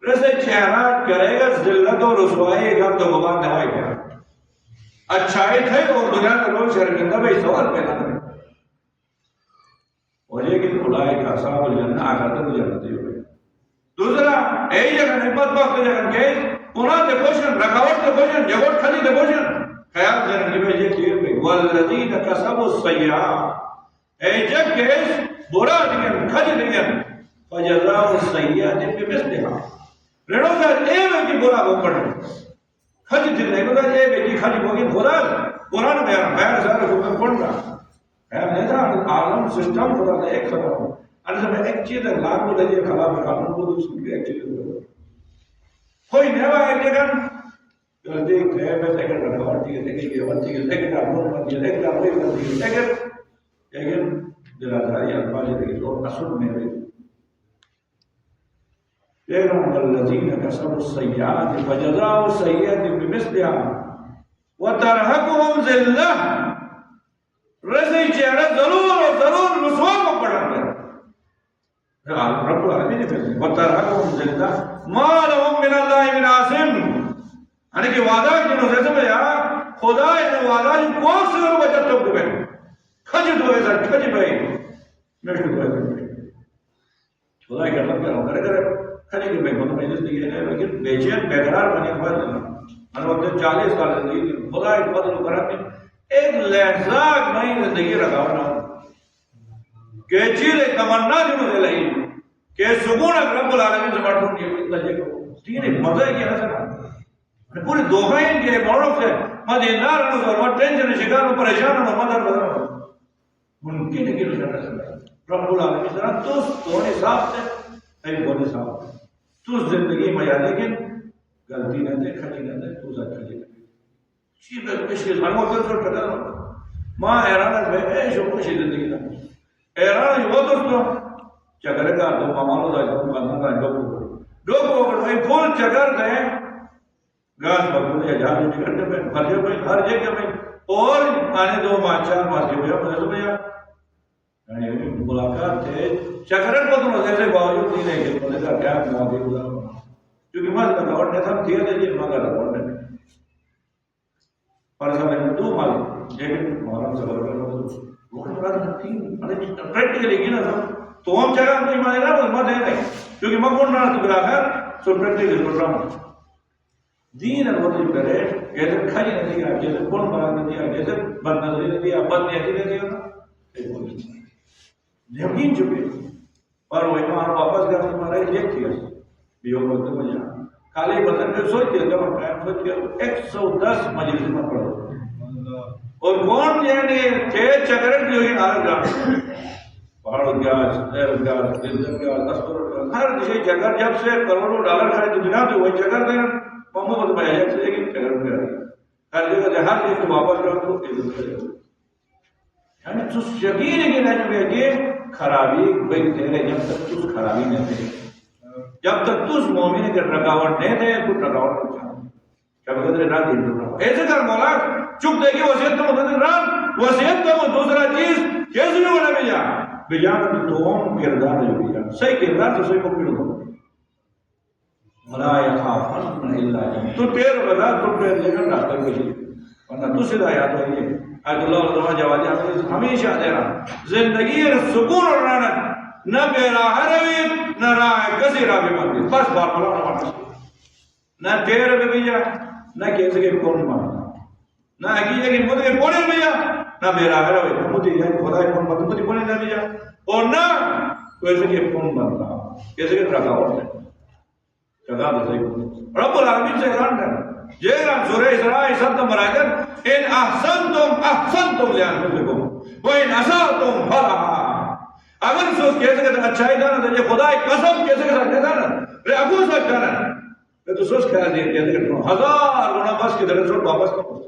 رسے چہرہ کرے گا ذلت و رسوائی گا تو غبار نوائی گا اچھائی تھے اور دنیا کا لوگ شرمندہ بھائی سوال پیدا کریں وجہ کہ خدای کا اصحاب الجنہ آخر تک جنتی ہوئے دوسرا ایک جگہ نعمت وقت جگہ کیس انہاں دے کوشن رکاوٹ دے کوشن جگوٹ کھلی دے کوشن خیال جنہ کی بھائی یہ کیے ہوئے والذین کسبوا السیئات ایک جگ کیس برا دیں کھلی دیں فجزاء السیئات بمثلها ریڑو سر اے میں کی برا کو پڑھنے کھلی دیں نہیں بتا اے میں کی کھلی ہوگی خدا قرآن میں خیر سارے حکم پڑھ رہا ہے نہیں تھا عالم سسٹم خدا تھا ایک سبب ہوں انسان میں ایک چیز ہے لاکھوں لگے خراب قانون کو دوسری بھی ایک چیز ہے کوئی نیوا ایک جگہ دیکھ ہے میں سیکنڈ رکھا ہوتی ہے دیکھیں گے ہوتی ہے سیکنڈ آمون کرتی ہے سیکنڈ آمون کرتی ہے لیکن دلاداری الفاظ دیکھیں تو اصل میں بھی لیکن الذین کسبوا السیئات فجزاء السیئات بمثلها وترهقهم ذلہ رسی چہرہ ضرور رسوا کو پڑھاتے ہیں رب العالمین نے کہا وَتَرْحَقُهُمْ ذِلَّةٌ مَا لَهُم مِّنَ اللَّهِ مِنْ عَاصِمٍ یعنی کہ وعدہ کینو سے بھیا خدا نے وعدہ کو سے وجہ تو دے کھجت ہوئے سر کھج بھائی نشو ہوئے خدا کا مطلب کیا کرے کھج کے بھائی مطلب مجلس نہیں ہے لیکن بے چین بے قرار بنے ہوا ہے ہر وقت 40 سال زندگی خدا کے فضل و کرم نے ایک لحظہ نہیں زندگی رکھا نہ کہ چیز تمنا جو ہے لئی کہ سکون رب العالمین سے بڑھ رہی ہے لجے کو تین مزہ ہے کہ ایسا پوری دوہائیں کے موڑوں سے مدینہ رہنا اور ٹینشن شکار و پریشان اور مدر بدر ممکن ہے کہ رب العالمین ذرا تو توڑے صاحب سے ایک بولے صاحب تو زندگی میں یا لیکن غلطی نہ دے کھڑی نہ دے تو زیادہ کھڑی چیز ہے کچھ کے سانوں پر سر ٹھگا ماں حیران ہے اے شو کچھ زندگی نہ حیران ہے وہ دوستو چکر کا تو مامالو دا جو کاندھا کا ڈوکو بھائی پھول چکر دے گاس بکو یا جھاڑو چکر دے فرجے میں ہر جگہ میں اور آنے دو ماں چار ماں سے بھیا مجھے بھیا یعنی ملاقات تھے چکرن کو تو ایسے باوجود نہیں ہے کہ مجھے کیا موقع ہوگا کیونکہ مجھے رکاوٹ نے سب دیا دیجیے مگر رکاوٹ نے پر سب میں دو مال لیکن محرم سے برکر کو وہ مراد تین پریکٹیکلی کی نا تو ہم جگہ نہیں مانے گا وہ مت ہے کیونکہ میں کون رہا تو بلا کر سو پریکٹیکلی کر رہا ہوں دین الوضی کرے جیسے کھائی نہیں دیا جیسے کون بنا نہیں دیا جیسے بد نظری نہیں دیا بد نیتی نہیں دیا یقین چکے اور وہ ایمان واپس گیا ہمارا ایک تھی بیو وقت میں جا خالی بدن میں سوچ دیا جب ہم قائم سوچ دیا 110 مجلس میں پڑھو اور کون یعنی تیز چکرن کی ہوئی نارک جانا پہاڑ گیاس دیر گیاس دلدر گیاس دستور گیاس ہر کسی چکر جب سے کروڑوں ڈالر کھائے تو دنیا تو وہی چکر دیں محمد کو بھائی سے لیکن چکر میں ہر جگہ سے ہر چیز کو واپس کر دو یعنی تو یقین ہے کہ نہیں میں کہ خرابی بھائی تیرے جب تک تو خرابی نہیں دے جب تک تو مومن کے رکاوٹ نہیں دے تو رکاوٹ نہیں کیا بدلے نہ دے ایسے کر مولا چپ دے کہ وصیت تو مدد رات وصیت تو دوسرا چیز کیسے ہونا بھیا بجان تو کردار جو بھیا صحیح کردار تو صحیح کو پھر دو ولا يخافن الا تو پیر بتا تو پیر لے کر راستہ کو چلی ورنہ تو سیدھا یاد ہوئی ہے اللہ تعالی جواب ہمیشہ دے رہا زندگی سکون اور رحمت نہ بے راہ روی نہ راہ کسی راہ بھی مانگی بس بات بڑا نہ مانگی نہ پیر بھی بھیا نہ کیسے کے کون مانگا نہ حقیقت کہ مجھے کون بھیا نہ بے راہ روی مجھے یہ خدا کون مانگا مجھے کون نہ بھیا اور نہ کیسے کے کون مانگا کیسے کے رکھا ہوتا ہے جگہ دے رب العالمین سے اعلان کر جیران سورہ اسراء 7 نمبر آیت ان احسنتم لانفسکم وان اسأتم فلها اگر سوچ کیسے کہ اچھائی دانا تو یہ خدا ایک قسم کیسے کہ سکتے دانا رے ابو سکتا دانا تو سوچ خیال دیر کیسے کہ 1000 گنا بس کی طرح سوچ واپس کرو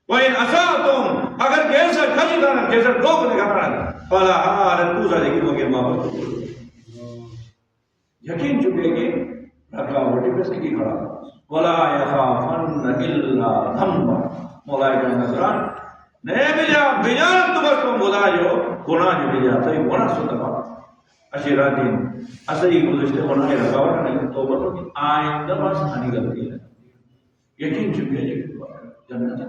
وان اسأتم اگر کیسے کھلی دانا کیسے روک دکھانا فلها رے پوزا دیکھی ہوگی واپس یقین چکے کہ رکھا وٹی پہ کی کھڑا ولا یخافن الا ذنبا مولا کے نظران نہیں بجان تو بس خدا جو گناہ جو بجا تو گناہ ستا اشیرا دین اصلی گزشتے گناہ رکاوٹ نہیں توبہ تو آئندہ بس ہنی غلطی ہے یقین چکے جنت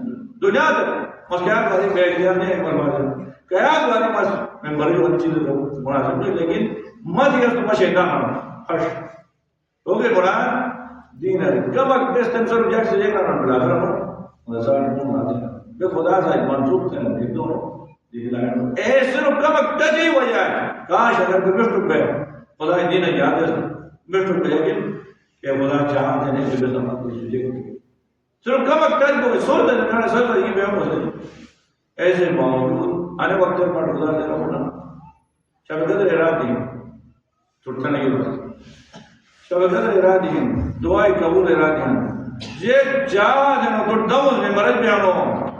دنیا تک مسکیات والی بیٹھیاں نے ایک بار قیاد والی بس میں بڑی بڑی چیزیں مناسب نہیں لیکن مت یہ تو شیطان ہر ہو گئے قرآن دین ہے کب وقت دس تن سر جیک سے جیک رہا بلا کر رہا سال نون آتے ہیں بے خدا سے منصوب تھے ایک دونوں اے صرف کب وقت تجی وجہ ہے کاش اگر کوئی مشتر پہ خدا دین یاد ہے مشتر پہ لیکن کہ خدا چاہتے ہیں کہ بے سمت کو سجے صرف کب وقت تجی کو سور دے میں سر یہ بے ہم ایسے باوجود آنے وقت پر خدا دے رہا ہونا شب قدر ارادی چھوٹا نہیں ہوتا شب قدر ارادی دعائی قبول ارادی یہ چاہ دینا تو دوز میں مرد بیانو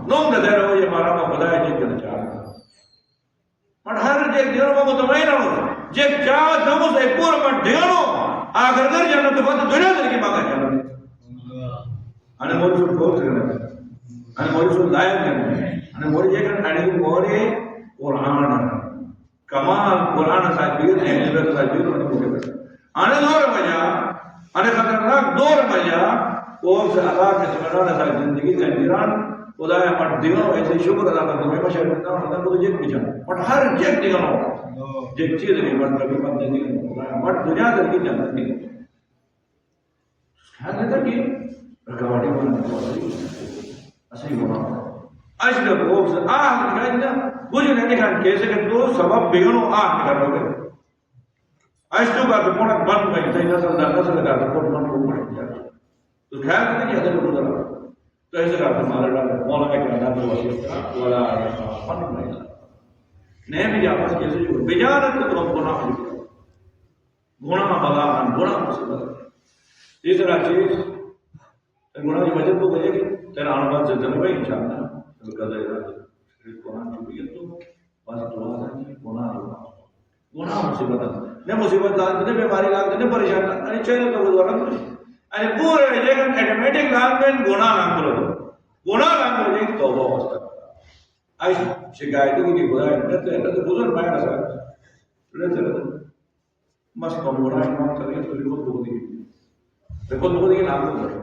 نوم دے رہا ہو یہ مارا میں خدا ہے جیک کرنا چاہ رہا مٹ ہر جیک دیانو میں مطمئن ہوں جیک چاہ دوز ایک پور مٹ دیانو آخر در جانا تو بات دنیا در کی مانگا جانا آنے موری سو کھول سکنا آنے موری سو لائق کرنا آنے موری جیکن آنے موری قرآن کمال قرآن ساتھ ہے نبیت ساتھ آنے دور بجا آنے خطرناک دور بجا وہ سے اللہ کے سمجھانا ساتھ زندگی کا انجران خدا ہے مٹ دیگنو ایسے شکر ادا کرتا ہوں میں شاید کرتا ہوں خدا کو جیک بھی جانا مٹ ہر جیک دیگنو جیک چیز نہیں مٹ کبھی مت نہیں دیگنو مٹ دنیا در کی جانا دیگنو خیال لیتا کہ رکاوٹی بنا چاہتی اسی ہونا اشرف لوگ سے کہتے ہیں مجھے نہیں کہا کیسے کہ تو سبب بگنو نکال رہو گے اشتو کا تو پونا بند بھائی تھی نسل کا تو پونا بند کو پڑھ دیا تو خیال کرتے کہ حضر کو ذرا تو ایسے کہا تمہارا ڈالا مولا میں کہنا تو وسیعت کا والا فن بھائی نہیں بھی آپس کیسے جو بجانت تو تم گناہ ہو گیا گناہ بلا گناہ مصیبت تیسرا چیز گناہ کی وجہ تو کہے کہ تیرا انبان سے جنبہ انشاءاللہ تو قدر ارادہ قرآن چکی تو بس دعا کرنی گناہ مصیبت ہے مصیبت لانتے ہیں بیماری لانتے ہیں پریشان لانتے ہیں چاہیے تو وہ دوران کریں پورے لیکن ایٹومیٹک لانگویج گناہ لانگ کرو گناہ لانگ کرو ایک توبہ ہوستا ایسی شکایتوں کی خدا ہے تو بزرگ بھائی رسا رہتے مست گناہ امام کریں تو ریپورٹ دو دیگی نام کو کریں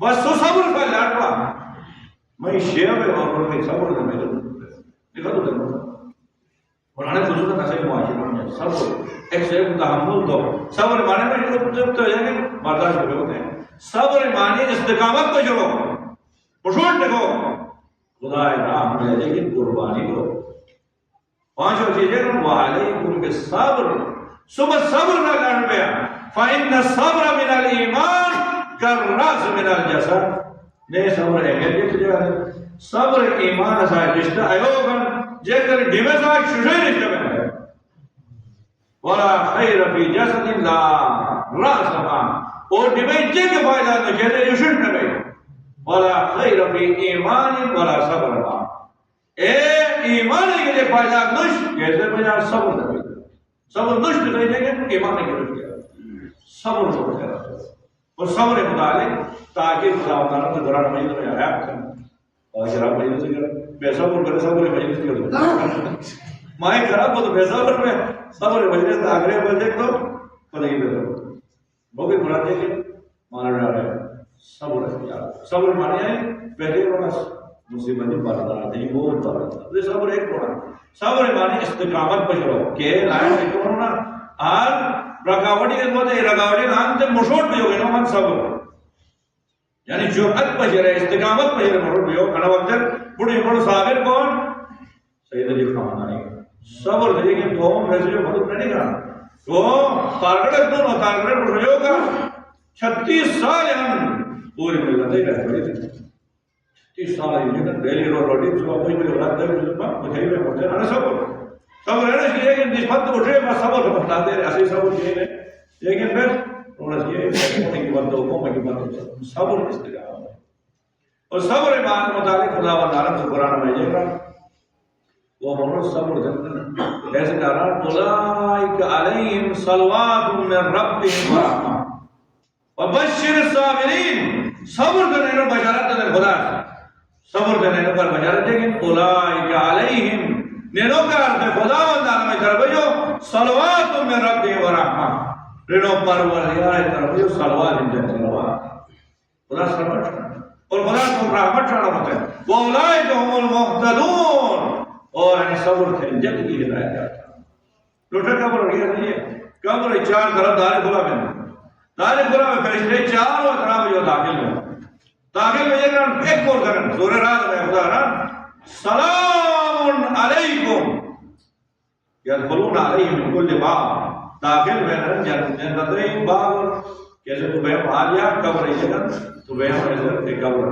بس تو صبر کا لاٹوا میں شیب اور میں صبر کا میرے دیکھا تو دیکھو قرآن خصوصا کیسے معاشرے میں صبر ایک سے تحمل دو صبر مانے میں جو تو ہے کہ برداشت ہوتے ہیں صبر مانے استقامت کو جو پشوٹ دیکھو خدا راہ میں لیکن قربانی کو پانچوں چیزیں وعلیکم بالصبر صبح صبر کا لڑ پیا فإن الصبر من الإيمان كالرأس من الجسد نے صبر ہے کہ جو صبر ایمان سے رشتہ ایوگن جے کر ڈیمے سے شجے رشتہ میں ولا خیر فی جسد لا رأس ما اور ڈیمے جے کے فائدہ نہ کہتے یہ شجن میں ولا خیر فی ایمان ولا صبر ما اے ایمان کے لیے فائدہ نش کہتے بجا صبر نہ صبر نش تو نہیں کہ ایمان کے لیے صبر ہو جائے اور صبر متعلق تاکہ خدا تعالیٰ سے قرآن مجید میں آیا اور شراب مجید سے کر بے صبر کرے صبر مجید سے کر مائیں خراب ہو تو بے صبر میں صبر مجید سے آگرے پر دیکھ دو پتہ ہی بے صبر بہت قرآن دے کے مانا جا رہا ہے صبر اختیار صبر مانے ہیں پہلے رونا مصیبت بردار نہیں وہ بردار یہ صبر ایک رونا صبر مانے استقامت پر چلو کہ لائن ایک رونا اور رکاوٹی کے بعد یہ رکاوٹی نام سے مشوٹ بھی ہو گئے نا من صبر یعنی جرأت پجرے استقامت پجرے مشوٹ بھی ہو کنا وقت بڑی بڑی صابر کون سید علی خامنہائی صبر دے کہ دو ویسے جو مدد نہیں کرا تو تارگڑ دونوں تارگڑ پڑھو کا 36 سال ہم پوری ملت ہی رہتے تھے 30 سال یہ ڈیلی روٹین صبح کوئی بھی رات دے مجھے میں پڑھتے ہیں صبر صبر ہے نا کہ نسبت اٹھے بس صبر کو بتاتے ہیں ایسے صبر کیے ہیں لیکن پھر تھوڑا یہ ہونے کی بات کو میں کی بات صبر استقامت اور صبر ایمان متعلق خدا و تعالی سے قرآن میں یہ کہا وہ ہمارا صبر جتنا ایسے کہا اولئک علیہم صلوات من ربهم ورحمہ وبشر الصابرین صبر کرنے پر بشارت دے خدا صبر کرنے پر بشارت دے کہ اولئک علیہم نیروکار دے خدا و تعالی میں کربجو صلوات من ربهم ورحمہ رنو پروردگار کربجو صلوات ان جنت خدا صلوات اور خدا کو رحمت چڑھا ہوتا ہے وہ اولئک هم المهتدون اور ان صبر سے جت کی ہدایت کرتا لوٹا قبر ہو گیا نہیں ہے قبر چار طرف دار کھلا میں دار کھلا میں فرشتے چاروں طرف جو داخل میں یہ کرن ایک اور کرن سورہ رات میں خدا نا سلام علیکم یدخلون علیہم من کل باب داخل میں جنتیں باب کیسے تو بے عالیہ قبر یہ تو بے عزت قبر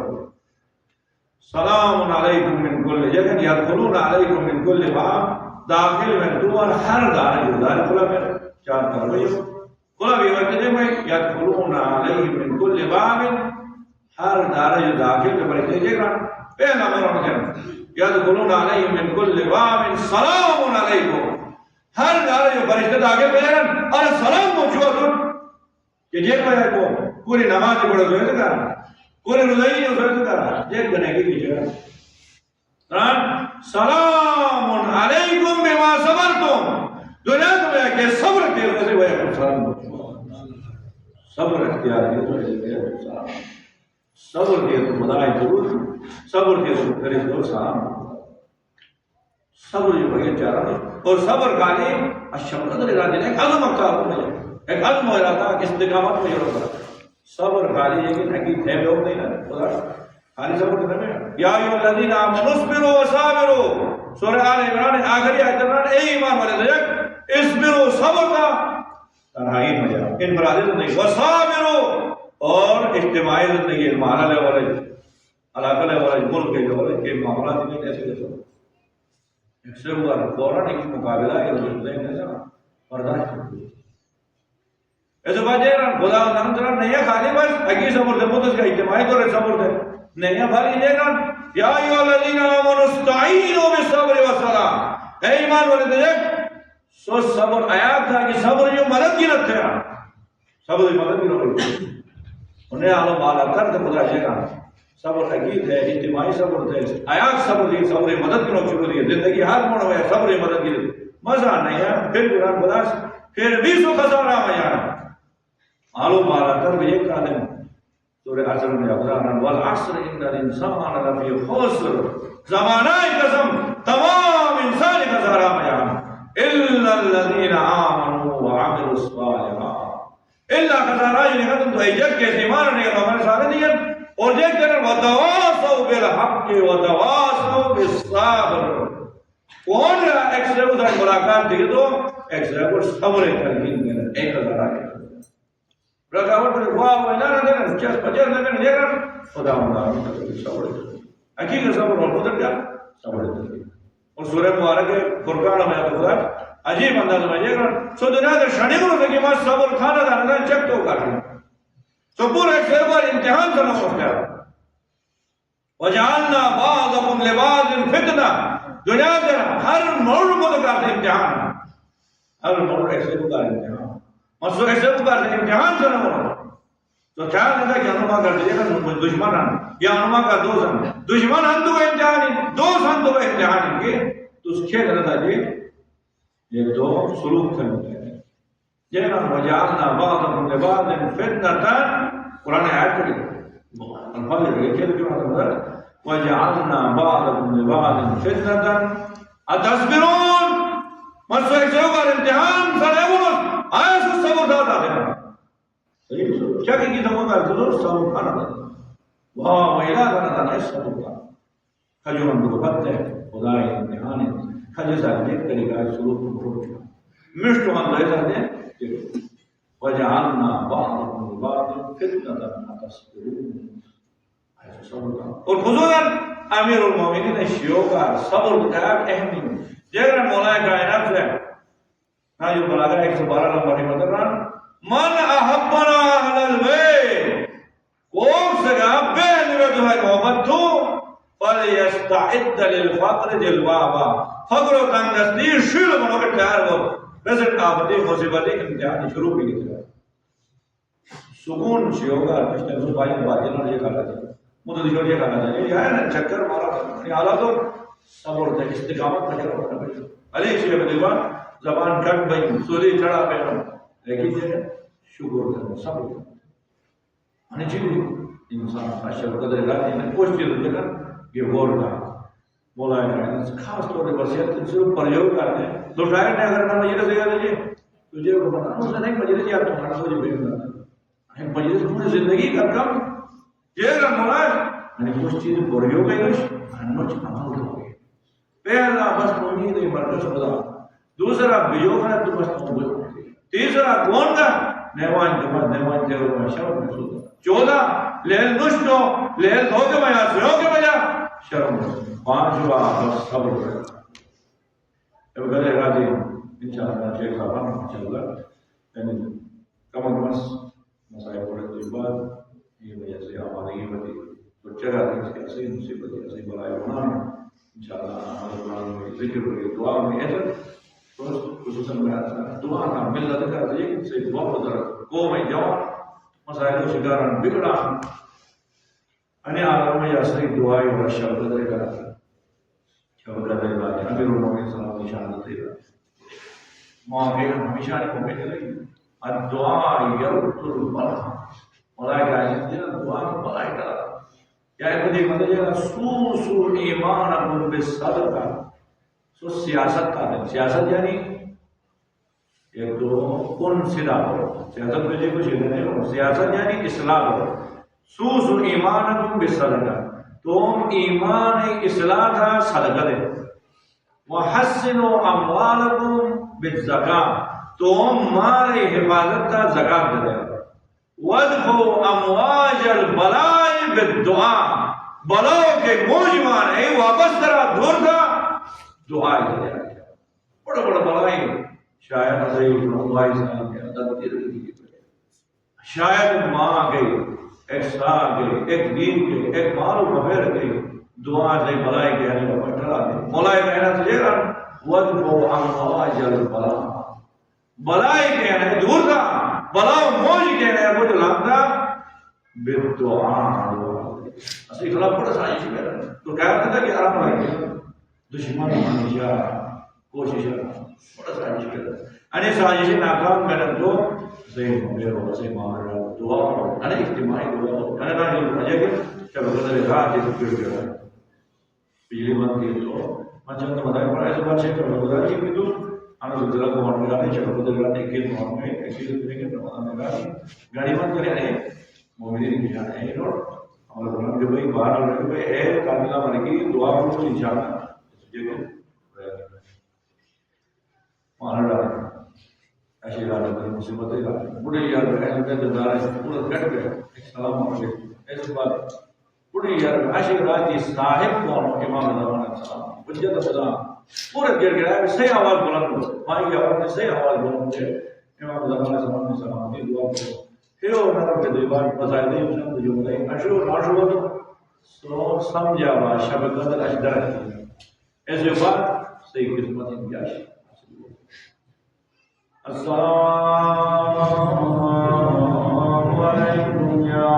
سلام علیکم من کل جگہ یدخلون علیکم من کل باب داخل میں دوار ہر دار جو دار کھلا میں چار طرف کھلا بھی وقت میں یدخلون علیہم من کل باب ہر دار جو داخل میں بڑے جگہ پہلا مرحبا کرنا یدخلون علیہم من کل باب سلام علیکم ہر دار جو فرشتے داخل میں جگہ اور سلام موجود کہ جے پہ کو پوری نماز پڑھو جو ہے پورے روزائی جو فرض کرا ایک بنے گی جگہ سلام علیکم بما صبرتم دنیا میں کہ صبر کے وجہ سے وہ سلام صبر اختیار کیا تو صبر کے تو خدائے ضرور صبر کے تو کرے تو سلام صبر جو ہے چارہ اور صبر کا نے الشمس ارادہ ایک عزم مقصد ہے ایک عزم ارادہ استقامت میں ضرورت ہے صبر خالی ہے کہ حقیقت ہے لوگ نہیں نا خدا خالی صبر کرنے میں یا ایھا الذین آمنوا اصبروا وصابروا سورہ آل عمران آخری آیت میں اے ایمان والے لوگ اصبروا صبر کا تنہائی میں جا انفرادی زندگی وصابروا اور اجتماعی زندگی محلہ والے علاقہ والے ملک کے والے کے معاملات میں کیسے کیسے ایک سے ہوا فوراً ایک مقابلہ ہے جو برداشت کرتے ایسے باتیں خدا نام ترا نہیں ہے خالی بس حقیقی صبر دے مدد کا اجتماعی طور پر صبر دے نہیں ہے بھالی یہ نا یا ایھا الذین آمنوا استعینوا بالصبر والصلاۃ اے ایمان والے دیکھ سو صبر آیات تھا کہ صبر جو مدد کی رکھتے ہیں صبر کی مدد کی رکھتے انہیں عالم اعلیٰ کر دے خدا یہ نا صبر حقیقت ہے اجتماعی صبر دے آیات صبر دی صبر مدد کی رکھ شروع دی زندگی ہاتھ موڑ ہوئے صبر مدد کی مزہ نہیں ہے پھر قرآن خدا پھر بھی سو خسارہ میں جانا معلوم آلہ کر بھی ایک آدم سورہ عصر میں افضان والعصر ان الانسان لفی خسر زمانہ قسم تمام انسان کا سارا بیان الا الذین آمنوا وعملوا الصالحات الا خسارہ یہ نہیں تم تو ایجت کے ایمان نہیں تو ہمارے سارے نہیں اور دیکھ کر وتواصوا بالحق وتواصوا بالصبر کون ایکسرے کو ملاقات دیکھے تو ایکسرے کو صبر تلقین کرنا ایک ہزار ہے رکاوٹ میں خواہ ہوئے نہ دینا چس پچس نہ کرنے دینا خدا اللہ صبر حقیقت صبر اور قدر کیا صبر اور سورہ مبارک فرقان میں خدا عجیب انداز میں دیکھ رہا سو دنیا کے شانی کو کہ ما صبر کھانا دانا چیک تو کر تو پورا ایک سرور امتحان سے نہ پہنچا وجعلنا بعضكم لبعض فتنہ دنیا کے ہر موڑ کو کرتے امتحان ہر موڑ ایک سے کا امتحان مسئلہ ایسے کرتے امتحان سے نہ ہو تو خیال رکھا کہ انما کر دیجیے گا دشمن یا انما کا دوست دشمن ہم تو امتحان دوست ہم تو امتحان کے تو اس کھیل رہتا جی یہ دو سلوک تھے جینا وجعلنا بعضكم لبعض فتنة قرآن آیت پڑھی الفاظ یہ کھیل کیوں آتا ہے وجعلنا بعضكم لبعض فتنة اتصبرون مسئلہ ایک سے امتحان سارے آیا سو صبر دادا دینا کیا کی دماغ کا ضرور صبر کھانا دینا واہ ویلا کرنا تھا نہیں صبر کا کھجو ہم کو بات ہے خدا امتحان ہے کھجو سا دیکھ کری گا سلوک کو بھول گیا مشت ہم لے جاتے ہیں وجعلنا بعضكم لبعض فتنة اتصبرون ایسا صبر کا اور خصوصا امیر المومنین شیعوں کا صبر بتایا اہم جیسا مولا کائنات ہے نا جو بلاغہ 112 نمبر مدر رہا من احبنا اہل البیت کوم سگا بین رجو ہے محبت تو فلیستعد للفقر جلوابا فقر و تنگستی شیل منو کے تیار ہو رزق آبادی مصیبتی امتحان شروع بھی کی جائے سکون شیعوں کا پچھلے صبحائی باتیں نہ یہ کہا جائے مدد جو یہ کہا جائے یہ ہے نا چکر مارا کرنے حالا تو صبر دے استقامت نہ کرو کرنا علی شیخ دیوان زبان کٹ بھئی سولی چڑھا پہنو لیکن یہ شکر کرنا صبر کرنا ہنی چیزی انسان اشیاء قدر لاتی ہے کچھ چیز دیکھا یہ غور کا مولا ہے خاص طور پر وصیت سے پریوگ کرتے ہیں لوٹائے نے اگر نہ مجلس لگا دیجیے تجھے کو بتا اس نے نہیں مجلس یا تو کھڑا ہو جائے بے مجلس پوری زندگی کا کم یہ رہا مولا ہے یعنی کچھ چیز پریوگ ہے انوچ عمل ہو گئے پہلا بس امید ہے مرکز خدا دوسرا بیوغ ہے تو بس امید تیسرا کون کا نیوان جمعت نیوان دیو میں شرم محسوس 14 لیل نشتو لیل دھوکے میں یا سیوں کے بجا شرم پانچواں بس صبر کرنا اب گلے راجی انشاءاللہ شیخ صاحبان انشاءاللہ یعنی کم از مسائل پڑھے تو بعد یہ وجہ سے ہماری یہ بڑی تو جگہ دیکھ کے ایسی مصیبت ایسی بلائے ہونا انشاءاللہ ہمارے ذکر ہوئی دعا میں ایسا خصوصاً میں دعا کا ملت کا ذکر سے بہت در قوم جوان مسائل و شکاران بگڑا انہیں آدم میں ایسا ایک دعائی و شبت دے گا شبت دے گا امیر المومنین صلی اللہ علیہ وسلم دے گا معافی ہمیشہ نے کو بیٹھے لگی الدعا یرد البلہ ملائکہ آئیے دعا کو بلائی کرا یا ایک دیکھ مدد جائے سو ایمانکم بالصدقہ سو سیاست کا ہے سیاست یعنی ایک تو کن سدھا ہو سیاست میں جو کچھ نہیں ہو سیاست یعنی اصلاح ہو سو ایمانکم بالصدقہ تم ایمان اصلاح کا صدقہ دے وحسنوا اموالکم بالزکاة تم مال حفاظت کا زکات دے وَادْفُوا أَمْوَاجَ الْبَلَاءِ بِالدُّعَا بلاؤ کے موجمان ہے واپس کرا دور کا دعائی دے جائے بڑا بڑا بلائی شاید حضرت اللہ صاحب کے عدد دیر کی شاید ماں گئی ایک سال گئی ایک دین گئی ایک مالو بغیر گئی دعا سے بلائی کے آنے کا پٹھرا دے مولائی کہنا تجھے رہا وَادْفُوا أَمْوَاجَ الْبَلَاءِ بلائی کے آنے دور کا بلاؤ موج کہنے ہیں مجھے لگتا بالدعا اصلی خلاف بڑا سازش کر رہا ہے تو کہتا تھا کہ آرام لگے دشمن ہمیشہ کوشش بڑا سازش کر رہا ہے انہیں سازشی ناکام کرنے تو حسین میرے حسین ماہر دعا انا اجتماعی دعا انا نہ یہ اجے کہ چلو بدلے راہ کے پھر گیا بجلی بند کی تو macam teman-teman pernah coba cek kalau lagi itu anak sudah keluar dari coba betul lagi ikut mau ikut dengan teman-teman lagi gariman kali ini mobil ini kita ini loh kalau orang juga baik bahan orang juga kami lagi dua puluh insyaallah jadi mana dah asyik ada musibah itu boleh ya ada darah pura kat gaya assalamualaikum es baat پوری یار عاشق راتی صاحب کون امام زمان السلام حجت خدا پورے گر گیا صحیح آواز بلند کرو مائی کی آواز میں صحیح آواز بلند کرو امام زمان السلام کی دعا کرو پھر وہ نرم کے دیوار بزائے نہیں چند جو بتائی اشرو ناشرو تو سو سمجھا با شب قدر اشدر ایسے بات صحیح قسمت انجاش السلام علیکم یا